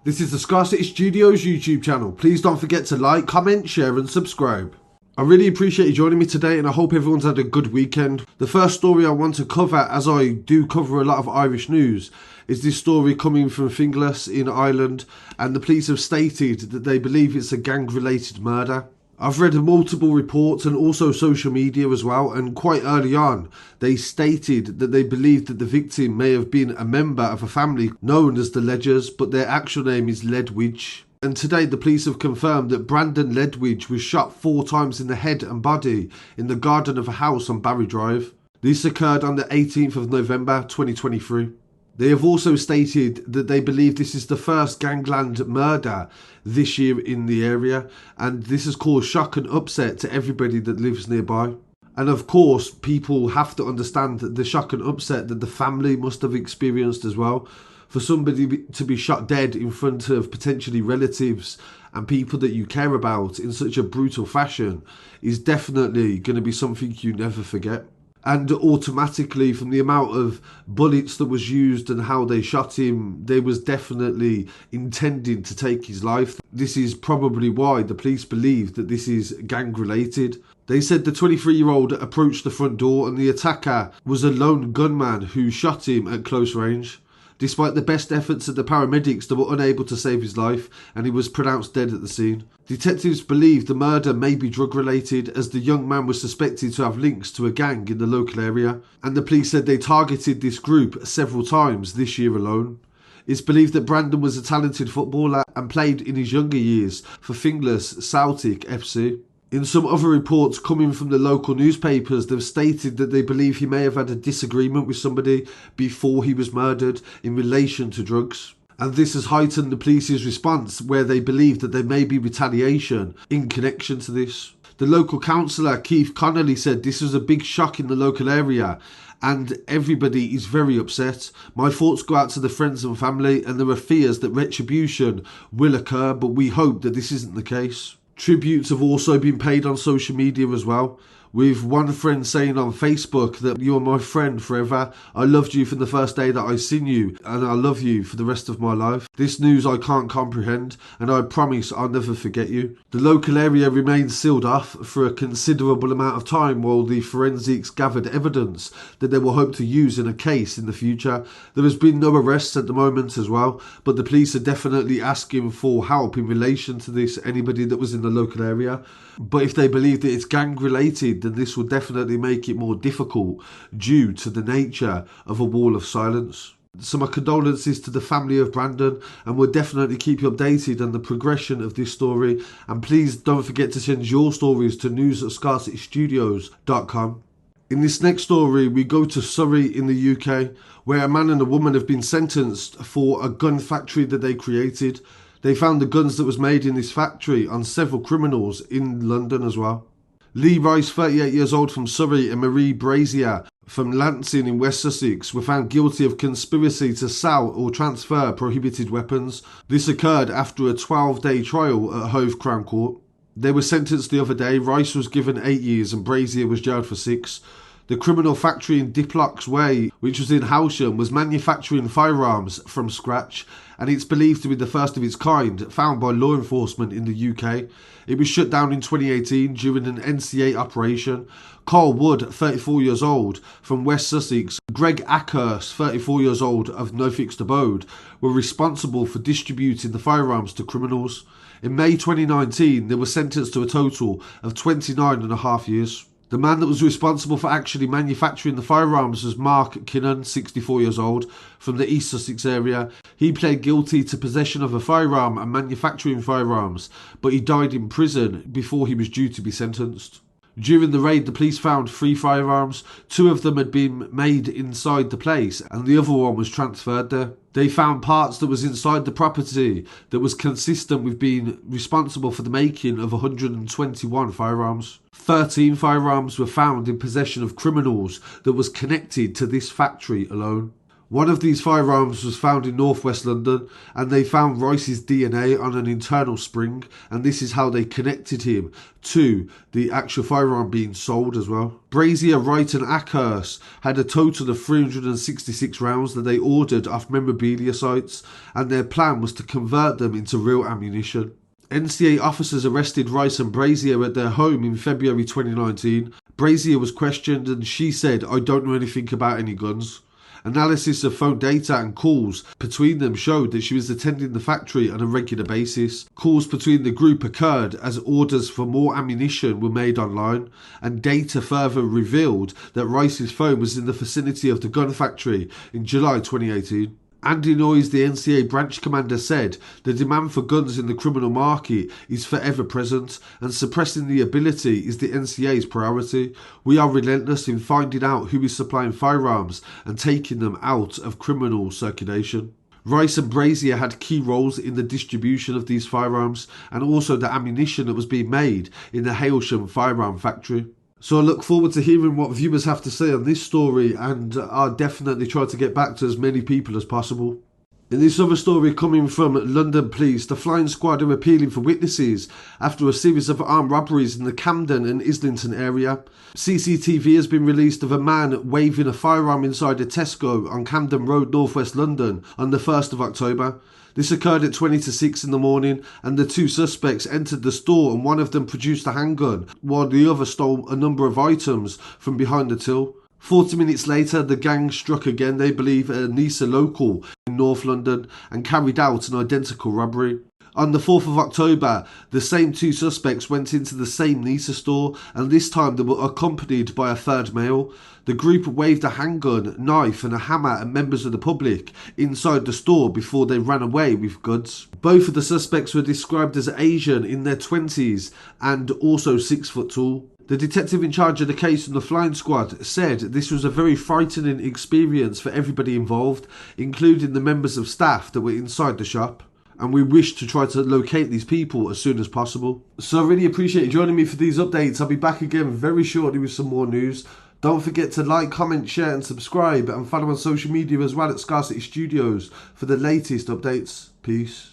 This is the Scarcity Studios YouTube channel. Please don't forget to like, comment, share and subscribe. I really appreciate you joining me today and I hope everyone's had a good weekend. The first story I want to cover, as I do cover a lot of Irish news, is this story coming from Finglas in Ireland, and the police have stated that they believe it's a gang-related murder. I've read multiple reports and also social media as well, and quite early on they stated that they believed that the victim may have been a member of a family known as the Ledges, but their actual name is Ledwidge. And today the police have confirmed that Brandon Ledwidge was shot 4 times in the head and body in the garden of a house on Barry Drive. This occurred on the 18th of November 2023. They have also stated that they believe this is the first gangland murder this year in the area, and this has caused shock and upset to everybody that lives nearby. And of course, people have to understand the shock and upset that the family must have experienced as well. For somebody to be shot dead in front of potentially relatives and people that you care about in such a brutal fashion is definitely going to be something you never forget. And automatically, from the amount of bullets that was used and how they shot him, they was definitely intending to take his life. This is probably why the police believe that this is gang related. They said the 23-year-old approached the front door and the attacker was a lone gunman who shot him at close range. Despite the best efforts of the paramedics, they were unable to save his life and he was pronounced dead at the scene. Detectives believe the murder may be drug related, as the young man was suspected to have links to a gang in the local area, and the police said they targeted this group several times this year alone. It's believed that Brandon was a talented footballer and played in his younger years for Finglas Celtic FC. In some other reports coming from the local newspapers, they've stated that they believe he may have had a disagreement with somebody before he was murdered in relation to drugs. And this has heightened the police's response, where they believe that there may be retaliation in connection to this. The local councillor, Keith Connolly, said this was a big shock in the local area and everybody is very upset. My thoughts go out to the friends and family, and there are fears that retribution will occur, but we hope that this isn't the case. Tributes have also been paid on social media as well, with one friend saying on Facebook that "You're my friend forever. I loved you from the first day that I seen you, and I love you for the rest of my life. This news I can't comprehend, and I promise I'll never forget you." The local area remains sealed off for a considerable amount of time while the forensics gathered evidence that they will hope to use in a case in the future. There has been no arrests at the moment as well, but the police are definitely asking for help in relation to this, anybody that was in the local area. But if they believe that it's gang related, then this will definitely make it more difficult due to the nature of a wall of silence. So my condolences to the family of Brandon, and we'll definitely keep you updated on the progression of this story. And please don't forget to send your stories to news@scarcitystudios.com. In this next story, we go to Surrey in the UK, where a man and a woman have been sentenced for a gun factory that they created. They found the guns that was made in this factory on several criminals in London as well. Lee Rice, 38 years old, from Surrey, and Marie Brazier from Lancing in West Sussex were found guilty of conspiracy to sell or transfer prohibited weapons. This occurred after a 12-day trial at Hove Crown Court. They were sentenced the other day. Rice was given 8 years and Brazier was jailed for 6. The criminal factory in Diplock's Way, which was in Howsham, was manufacturing firearms from scratch, and it's believed to be the first of its kind found by law enforcement in the UK. It was shut down in 2018 during an NCA operation. Carl Wood, 34 years old, from West Sussex, Greg Ackhurst, 34 years old, of No Fixed Abode, were responsible for distributing the firearms to criminals. In May 2019, they were sentenced to a total of 29.5 years. The man that was responsible for actually manufacturing the firearms was Mark Kinnan, 64 years old, from the East Sussex area. He pled guilty to possession of a firearm and manufacturing firearms, but he died in prison before he was due to be sentenced. During the raid, the police found 3 firearms. 2 of them had been made inside the place and the other one was transferred there. They found parts that was inside the property that was consistent with being responsible for the making of 121 firearms. 13 firearms were found in possession of criminals that was connected to this factory alone. One of these firearms was found in northwest London, and they found Rice's DNA on an internal spring, and this is how they connected him to the actual firearm being sold as well. Brazier, Wright and Ackhurst had a total of 366 rounds that they ordered off memorabilia sites, and their plan was to convert them into real ammunition. NCA officers arrested Rice and Brazier at their home in February 2019. Brazier was questioned and she said, "I don't know anything about any guns." Analysis of phone data and calls between them showed that she was attending the factory on a regular basis. Calls between the group occurred as orders for more ammunition were made online, and data further revealed that Rice's phone was in the vicinity of the gun factory in July 2018. Andy Noyes, the NCA branch commander, said the demand for guns in the criminal market is forever present and suppressing the ability is the NCA's priority. We are relentless in finding out who is supplying firearms and taking them out of criminal circulation. Rice and Brazier had key roles in the distribution of these firearms and also the ammunition that was being made in the Hailsham firearm factory. So I look forward to hearing what viewers have to say on this story, and I'll definitely try to get back to as many people as possible. In this other story coming from London Police, the flying squad are appealing for witnesses after a series of armed robberies in the Camden and Islington area. CCTV has been released of a man waving a firearm inside a Tesco on Camden Road, northwest London on the 1st of October. This occurred at 20 to 6 in the morning, and the two suspects entered the store and one of them produced a handgun while the other stole a number of items from behind the till. 40 minutes later, the gang struck again, they believe, at a Nisa local in North London and carried out an identical robbery. On the 4th of October, the same two suspects went into the same Nisa store, and this time they were accompanied by a third male. The group waved a handgun, knife and a hammer at members of the public inside the store before they ran away with goods. Both of the suspects were described as Asian, in their 20s and also 6 foot tall. The detective in charge of the case from the flying squad said this was a very frightening experience for everybody involved, including the members of staff that were inside the shop. And we wish to try to locate these people as soon as possible. So I really appreciate you joining me for these updates. I'll be back again very shortly with some more news. Don't forget to like, comment, share and subscribe, and follow on social media as well at Scarcity Studios for the latest updates. Peace.